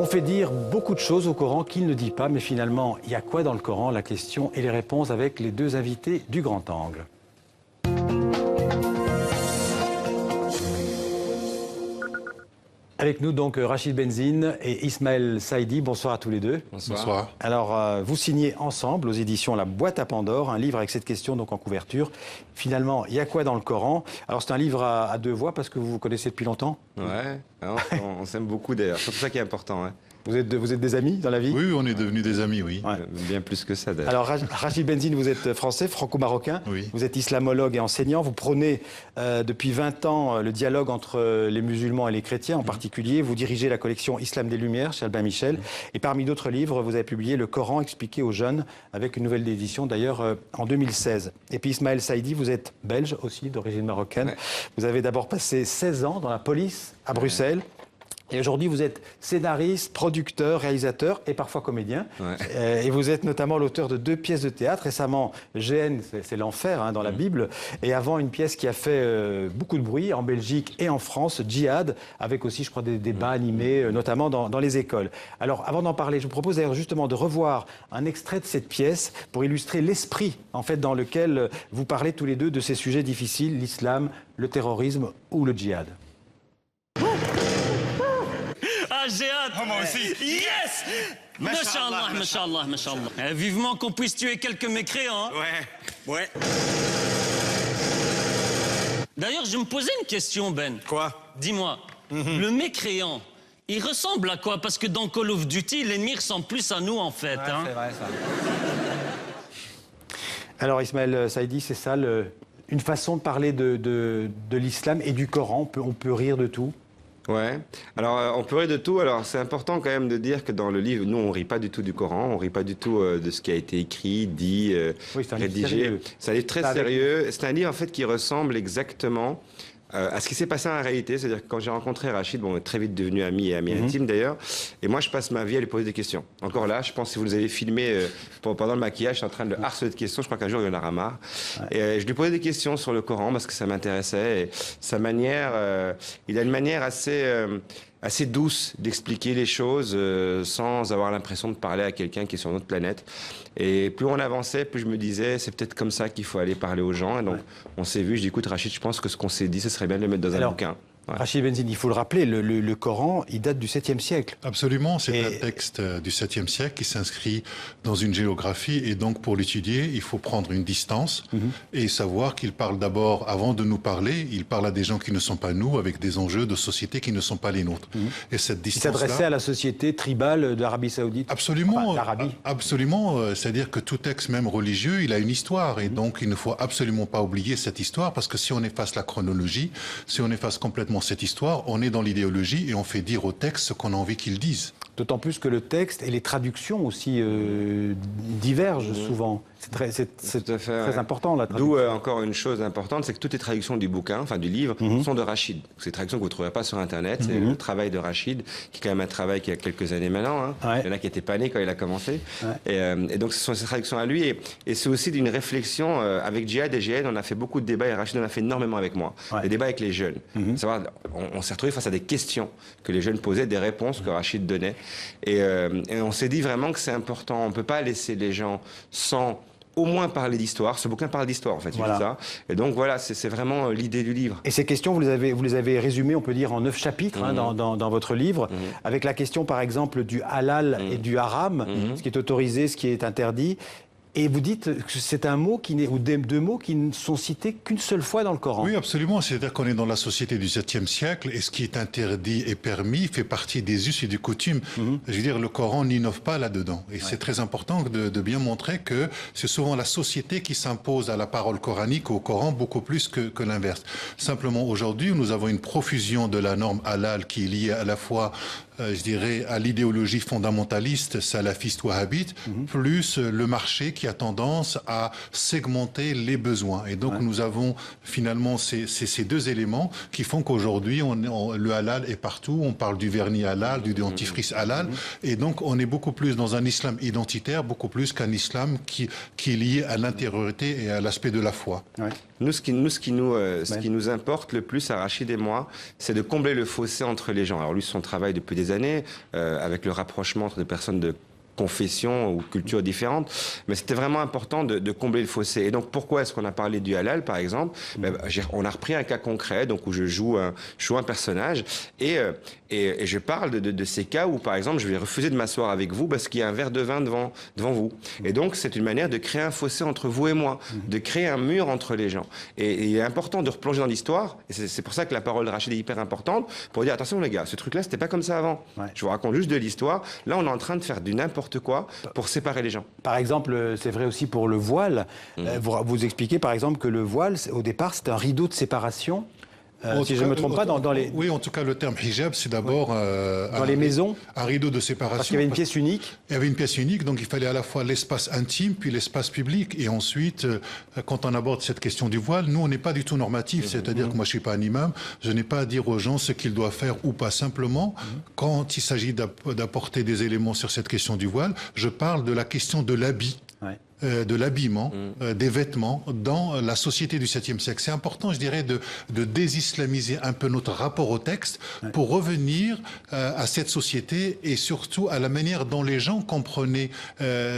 On fait dire beaucoup de choses au Coran qu'il ne dit pas, mais finalement, il y a quoi dans le Coran? La question et les réponses avec les deux invités du Grand Angle. Avec nous donc Rachid Benzine et Ismaël Saïdi. Bonsoir à tous les deux. Bonsoir. Alors vous signez ensemble aux éditions La Boîte à Pandore un livre avec cette question donc en couverture. Finalement, il y a quoi dans le Coran? Alors c'est un livre à deux voix parce que vous vous connaissez depuis longtemps? Ouais, on s'aime beaucoup d'ailleurs. C'est ça qui est important. Hein. Vous êtes des amis dans la vie? Oui, on est devenus des amis, oui. Ouais. Bien plus que ça d'ailleurs. Alors Rachid Benzine, vous êtes français, franco-marocain. Oui. Vous êtes islamologue et enseignant. Vous prônez depuis 20 ans le dialogue entre les musulmans et les chrétiens en particulier. Vous dirigez la collection Islam des Lumières chez Albin Michel. Et parmi d'autres livres, vous avez publié Le Coran expliqué aux jeunes avec une nouvelle édition d'ailleurs en 2016. Et puis Ismaël Saïdi, vous êtes belge aussi, d'origine marocaine. Ouais. Vous avez d'abord passé 16 ans dans la police à Bruxelles. Et aujourd'hui, vous êtes scénariste, producteur, réalisateur et parfois comédien. Ouais. Et vous êtes notamment l'auteur de 2 pièces de théâtre. Récemment, GN, c'est l'enfer hein, dans la Bible. Et avant, une pièce qui a fait beaucoup de bruit en Belgique et en France, Djihad, avec aussi, je crois, des débats animés, notamment dans les écoles. Alors, avant d'en parler, je vous propose d'ailleurs justement de revoir un extrait de cette pièce pour illustrer l'esprit, en fait, dans lequel vous parlez tous les deux de ces sujets difficiles, l'islam, le terrorisme ou le djihad. J'ai hâte. Oh, moi aussi. Yes. Masha'Allah, Masha'Allah, Masha'Allah. Vivement qu'on puisse tuer quelques mécréants. Hein. Ouais. D'ailleurs, je me posais une question, Ben. Quoi? Dis-moi, le mécréant, il ressemble à quoi? Parce que dans Call of Duty, l'ennemi ressemble plus à nous, en fait. Ouais, hein. C'est vrai, ça. Alors, Ismaël Saïdi, c'est ça, une façon de parler de l'islam et du Coran. On peut rire de tout. Ouais. Alors, on peut rire de tout. Alors, c'est important quand même de dire que dans le livre, nous, on rit pas du tout du Coran, on rit pas du tout de ce qui a été écrit, dit, oui, rédigé. C'est un livre très sérieux. C'est un livre, en fait, qui ressemble exactement à ce qui s'est passé en réalité. C'est-à-dire que quand j'ai rencontré Rachid, bon, on est très vite devenus amis et amis intimes d'ailleurs, et moi, je passe ma vie à lui poser des questions. Encore là, je pense que si vous nous avez filmé pendant le maquillage, je suis en train de le harceler de questions, je crois qu'un jour, il y en aura marre. Ouais. Et je lui posais des questions sur le Coran parce que ça m'intéressait, et sa manière, il a une manière assez douce d'expliquer les choses sans avoir l'impression de parler à quelqu'un qui est sur notre planète. Et plus on avançait, plus je me disais, c'est peut-être comme ça qu'il faut aller parler aux gens. Et donc, on s'est vu, je dis, écoute, Rachid, je pense que ce qu'on s'est dit, ce serait bien de le mettre dans un bouquin. Ouais. Rachid Benzine, il faut le rappeler, le Coran, il date du 7e siècle. Absolument, c'est un texte du 7e siècle qui s'inscrit dans une géographie et donc pour l'étudier, il faut prendre une distance et savoir qu'il parle d'abord, avant de nous parler, il parle à des gens qui ne sont pas nous, avec des enjeux de société qui ne sont pas les nôtres. Et cette distance-là... Il s'adressait à la société tribale de l'Arabie Saoudite. Absolument, d'Arabie. Absolument, c'est-à-dire que tout texte, même religieux, il a une histoire et donc il ne faut absolument pas oublier cette histoire parce que si on efface la chronologie, si on efface complètement cette histoire, on est dans l'idéologie et on fait dire au texte ce qu'on a envie qu'ils disent. D'autant plus que le texte et les traductions aussi divergent souvent. C'est très important, la traduction. D'où encore une chose importante, c'est que toutes les traductions du bouquin, enfin du livre, sont de Rachid. C'est des traductions que vous ne trouverez pas sur Internet. C'est le travail de Rachid, qui est quand même un travail qui a quelques années maintenant. Hein. Ouais. Il y en a qui n'étaient pas nés quand il a commencé. Ouais. Et donc, ce sont ces traductions à lui. Et c'est aussi d'une réflexion avec Djihad et GN. On a fait beaucoup de débats et Rachid en a fait énormément avec moi. Ouais. Des débats avec les jeunes. Savoir, on s'est retrouvés face à des questions que les jeunes posaient, des réponses que Rachid donnait. Et on s'est dit vraiment que c'est important. On ne peut pas laisser les gens sans au moins parler d'histoire. Ce bouquin parle d'histoire, en fait. Voilà. Ça. Et donc, voilà, c'est vraiment l'idée du livre. Et ces questions, vous les avez résumées, on peut dire, en 9 chapitres hein, dans votre livre, avec la question, par exemple, du halal et du haram, ce qui est autorisé, ce qui est interdit. Et vous dites que c'est un mot ou deux mots qui ne sont cités qu'une seule fois dans le Coran. Oui, absolument. C'est-à-dire qu'on est dans la société du 7e siècle et ce qui est interdit et permis fait partie des us et des coutumes. Je veux dire, le Coran n'innove pas là-dedans. Et c'est très important de bien montrer que c'est souvent la société qui s'impose à la parole coranique, au Coran, beaucoup plus que l'inverse. Simplement, aujourd'hui, nous avons une profusion de la norme halal qui est liée à la fois je dirais, à l'idéologie fondamentaliste, salafiste, wahhabite, plus le marché qui a tendance à segmenter les besoins. Et donc nous avons finalement ces deux éléments qui font qu'aujourd'hui le halal est partout. On parle du vernis halal, du dentifrice halal. Et donc on est beaucoup plus dans un islam identitaire, beaucoup plus qu'un islam qui est lié à l'intériorité et à l'aspect de la foi. Ouais. Nous, ce qui nous importe le plus à Rachid et moi, c'est de combler le fossé entre les gens. Alors lui, son travail depuis des années, avec le rapprochement entre des personnes de confessions ou cultures différentes, mais c'était vraiment important de combler le fossé. Et donc, pourquoi est-ce qu'on a parlé du halal, par exemple? On a repris un cas concret, donc où je joue un personnage, et je parle de ces cas où, par exemple, je vais refuser de m'asseoir avec vous parce qu'il y a un verre de vin devant vous. Et donc, c'est une manière de créer un fossé entre vous et moi, de créer un mur entre les gens. Et il est important de replonger dans l'histoire, et c'est pour ça que la parole de Rachid est hyper importante, pour dire, attention les gars, ce truc-là, c'était pas comme ça avant. Ouais. Je vous raconte juste de l'histoire. Là, on est en train de faire du n'importe quoi pour séparer les gens. Par exemple, c'est vrai aussi pour le voile. Vous expliquez par exemple que le voile, au départ, c'est un rideau de séparation. Si je ne me trompe pas, dans les... Oui, en tout cas, le terme hijab, c'est d'abord... dans les maisons. Un rideau de séparation. Parce qu'il y avait une pièce unique. Il y avait une pièce unique, donc il fallait à la fois l'espace intime, puis l'espace public. Et ensuite, quand on aborde cette question du voile, nous, on n'est pas du tout normatif. C'est-à-dire que moi, je ne suis pas un imam. Je n'ai pas à dire aux gens ce qu'ils doivent faire ou pas. Simplement, quand il s'agit d'apporter des éléments sur cette question du voile, je parle de la question de l'habit. Ouais. De l'habillement, des vêtements dans la société du 7e siècle. C'est important, je dirais, de désislamiser un peu notre rapport au texte pour revenir à cette société et surtout à la manière dont les gens comprenaient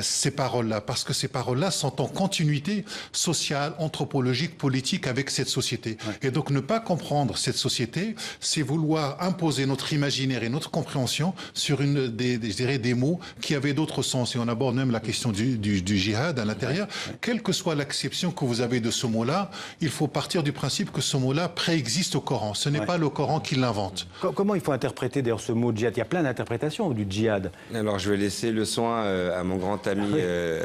ces paroles-là. Parce que ces paroles-là sont en continuité sociale, anthropologique, politique avec cette société. Et donc ne pas comprendre cette société, c'est vouloir imposer notre imaginaire et notre compréhension sur je dirais, des mots qui avaient d'autres sens. Et on aborde même la question du djihad à l'intérieur. Quelle que soit l'acception que vous avez de ce mot-là, il faut partir du principe que ce mot-là préexiste au Coran. Ce n'est pas le Coran qui l'invente. Comment il faut interpréter d'ailleurs ce mot djihad? Il y a plein d'interprétations du djihad. Alors je vais laisser le soin à mon grand ami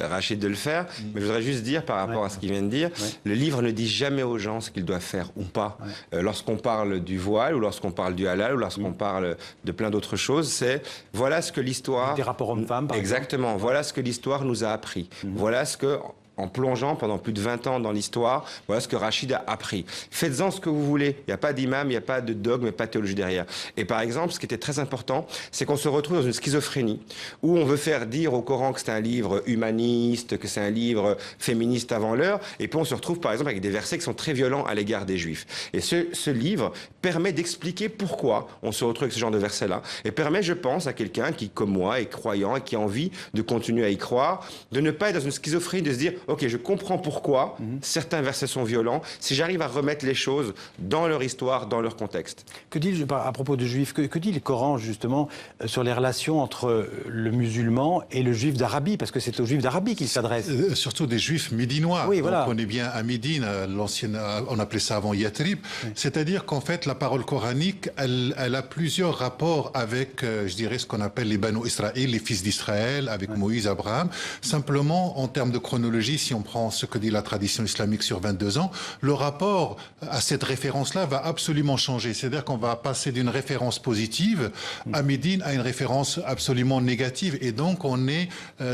Rachid de le faire, mais je voudrais juste dire par rapport à ce qu'il vient de dire, le livre ne dit jamais aux gens ce qu'ils doivent faire ou pas. Lorsqu'on parle du voile ou lorsqu'on parle du halal ou lorsqu'on parle de plein d'autres choses, c'est voilà ce que l'histoire... Des rapports hommes-femmes, par exemple. Exactement. Voilà ce que l'histoire nous a appris. Voilà ce que, en plongeant pendant plus de 20 ans dans l'histoire, voilà ce que Rachid a appris. Faites-en ce que vous voulez. Il n'y a pas d'imam, il n'y a pas de dogme, il n'y a pas de théologie derrière. Et par exemple, ce qui était très important, c'est qu'on se retrouve dans une schizophrénie où on veut faire dire au Coran que c'est un livre humaniste, que c'est un livre féministe avant l'heure, et puis on se retrouve par exemple avec des versets qui sont très violents à l'égard des Juifs. Et ce livre permet d'expliquer pourquoi on se retrouve avec ce genre de versets-là, et permet, je pense, à quelqu'un qui, comme moi, est croyant et qui a envie de continuer à y croire, de ne pas être dans une schizophrénie, de se dire ok, je comprends pourquoi certains versets sont violents, si j'arrive à remettre les choses dans leur histoire, dans leur contexte. Que dit, à propos de juifs, que dit le Coran justement sur les relations entre le musulman et le juif d'Arabie? Parce que c'est aux juifs d'Arabie qu'il s'adresse. Surtout des juifs médinois. Oui, voilà. Donc on est bien à Médine, l'ancienne, on appelait ça avant Yatrib. Oui. C'est-à-dire qu'en fait, la parole coranique, elle a plusieurs rapports avec, je dirais, ce qu'on appelle les Banu Israël, les fils d'Israël, avec Moïse, Abraham. Simplement, en termes de chronologie, si on prend ce que dit la tradition islamique sur 22 ans, le rapport à cette référence-là va absolument changer. C'est-à-dire qu'on va passer d'une référence positive à Médine à une référence absolument négative. Et donc, on est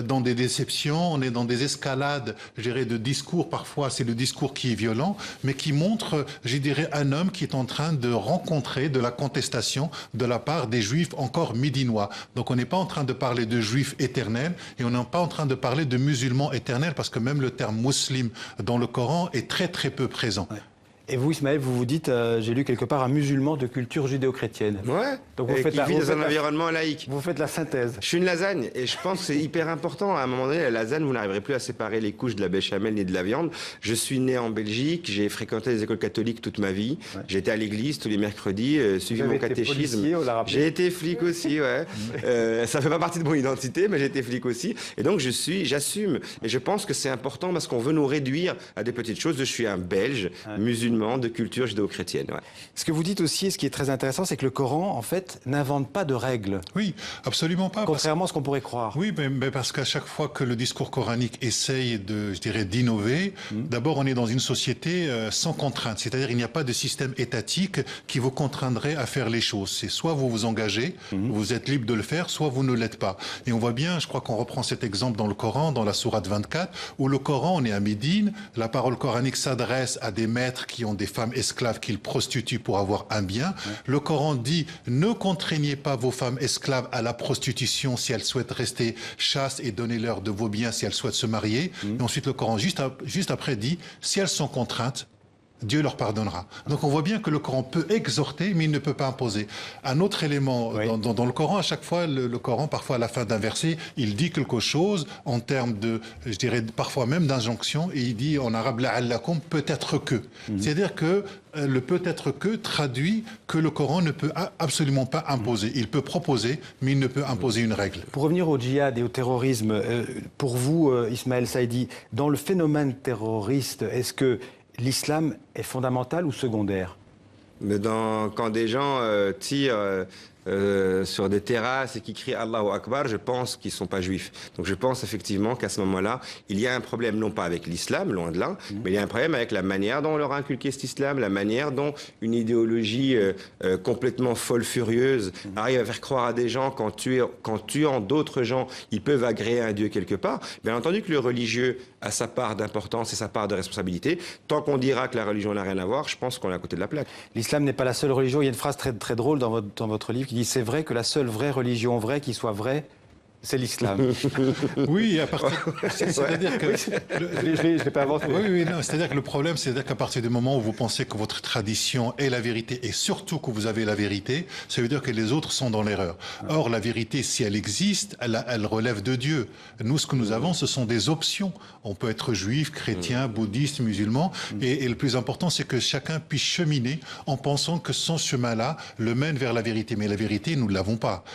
dans des déceptions, on est dans des escalades, je dirais, de discours. Parfois, c'est le discours qui est violent, mais qui montre, je dirais, un homme qui est en train de rencontrer de la contestation de la part des juifs encore médinois. Donc, on n'est pas en train de parler de juifs éternels et on n'est pas en train de parler de musulmans éternels parce que même le terme musulman dans le Coran est très très peu présent. Ouais. Et vous, Ismaël, vous vous dites, j'ai lu quelque part, un musulman de culture judéo-chrétienne. Ouais. Donc vous faites qui vit dans un environnement laïque. Vous faites la synthèse. Je suis une lasagne et je pense que c'est hyper important. À un moment donné, la lasagne, vous n'arriverez plus à séparer les couches de la béchamel ni de la viande. Je suis né en Belgique, j'ai fréquenté les écoles catholiques toute ma vie. Ouais. J'ai été à l'église tous les mercredis, suivi mon catéchisme. J'ai été flic aussi, ouais. Ça fait pas partie de mon identité, mais j'ai été flic aussi. Et donc j'assume. Et je pense que c'est important parce qu'on veut nous réduire à des petites choses. Je suis un Belge, musulman, musulmans de culture judéo-chrétienne. Ouais. Ce que vous dites aussi, et ce qui est très intéressant, c'est que le Coran, en fait, n'invente pas de règles. Oui, absolument pas. Contrairement à ce qu'on pourrait croire. Oui, mais parce qu'à chaque fois que le discours coranique essaye de, je dirais, d'innover, d'abord on est dans une société sans contrainte. C'est-à-dire il n'y a pas de système étatique qui vous contraindrait à faire les choses. C'est soit vous vous engagez, vous êtes libre de le faire, soit vous ne l'êtes pas. Et on voit bien, je crois qu'on reprend cet exemple dans le Coran, dans la sourate 24, où le Coran, on est à Médine, la parole coranique s'adresse à des maîtres qui ont des femmes esclaves qu'ils prostituent pour avoir un bien. Le Coran dit, ne contraignez pas vos femmes esclaves à la prostitution si elles souhaitent rester chastes et donnez-leur de vos biens si elles souhaitent se marier. Et ensuite le Coran, juste après, dit, si elles sont contraintes, Dieu leur pardonnera. Donc on voit bien que le Coran peut exhorter, mais il ne peut pas imposer. Un autre élément, dans le Coran, à chaque fois, le Coran, parfois à la fin d'un verset, il dit quelque chose en termes de, je dirais parfois même d'injonction, et il dit en arabe, la'allakum, peut-être que. C'est-à-dire que le peut-être que traduit que le Coran ne peut absolument pas imposer. Il peut proposer, mais il ne peut imposer une règle. Pour revenir au djihad et au terrorisme, pour vous, Ismaël Saïdi, dans le phénomène terroriste, est-ce que l'islam est fondamental ou secondaire? Mais quand des gens tirent sur des terrasses et qui crient Allahu Akbar, je pense qu'ils ne sont pas juifs. Donc je pense effectivement qu'à ce moment-là, il y a un problème non pas avec l'islam, loin de là, mais il y a un problème avec la manière dont on leur a inculqué cet islam, la manière dont une idéologie complètement folle, furieuse, arrive à faire croire à des gens qu'en tuant d'autres gens, ils peuvent agréer un Dieu quelque part. Bien entendu que le religieux a sa part d'importance et sa part de responsabilité. Tant qu'on dira que la religion n'a rien à voir, je pense qu'on est à côté de la plaque. L'islam n'est pas la seule religion. Il y a une phrase très, très drôle dans votre livre qui dit « C'est vrai que la seule vraie religion vraie qui soit vraie, c'est l'islam. » Oui, à partir... c'est-à-dire que... Je l'ai pas inventé. Oui, non, c'est-à-dire que le problème, c'est qu'à partir du moment où vous pensez que votre tradition est la vérité, et surtout que vous avez la vérité, ça veut dire que les autres sont dans l'erreur. Or, la vérité, si elle existe, elle relève de Dieu. Nous, ce que nous avons, ce sont des options. On peut être juif, chrétien, bouddhiste, musulman, et le plus important, c'est que chacun puisse cheminer en pensant que son chemin-là le mène vers la vérité. Mais la vérité, nous ne l'avons pas.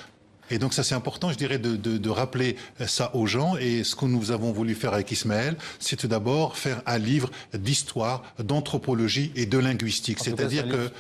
Et donc ça c'est important, je dirais, de rappeler ça aux gens. Et ce que nous avons voulu faire avec Ismaël, c'est tout d'abord faire un livre d'histoire, d'anthropologie et de linguistique. C'est-à-dire que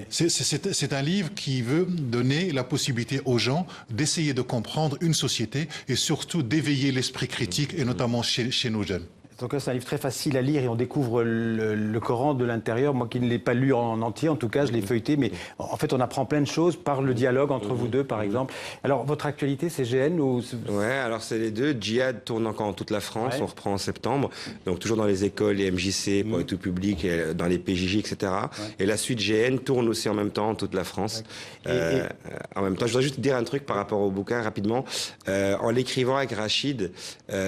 c'est un livre qui veut donner la possibilité aux gens d'essayer de comprendre une société et surtout d'éveiller l'esprit critique, et notamment chez nos jeunes. Donc c'est un livre très facile à lire et on découvre le Coran de l'intérieur. Moi qui ne l'ai pas lu en entier, en tout cas, je l'ai feuilleté, mais en fait on apprend plein de choses par le dialogue entre vous deux, par exemple. Alors votre actualité, c'est GN ou... Ouais, alors c'est les deux. Djihad tourne encore en toute la France, on reprend en septembre, donc toujours dans les écoles, les MJC, pour le tout public, dans les PJJ, etc. Et la suite GN tourne aussi en même temps en toute la France. En même temps, je voudrais juste dire un truc par rapport au bouquin rapidement. En l'écrivant avec Rachid,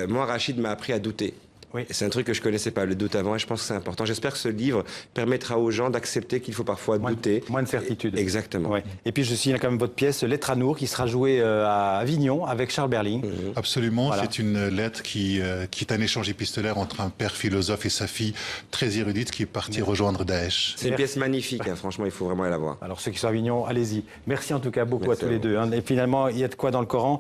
moi Rachid m'a appris à douter. Oui. C'est un truc que je connaissais pas, le doute avant, et je pense que c'est important. J'espère que ce livre permettra aux gens d'accepter qu'il faut parfois douter. Moins de certitude. Exactement. Ouais. Et puis je signale quand même votre pièce, Lettre à Nour, qui sera jouée à Avignon avec Charles Berling. Absolument, voilà. C'est une lettre qui est un échange épistolaire entre un père philosophe et sa fille très érudite qui est partie rejoindre Daesh. C'est une pièce magnifique, hein. Franchement, il faut vraiment aller la voir. Alors ceux qui sont à Avignon, allez-y. Merci en tout cas beaucoup à tous les deux. Hein. Et finalement, il y a de quoi dans le Coran.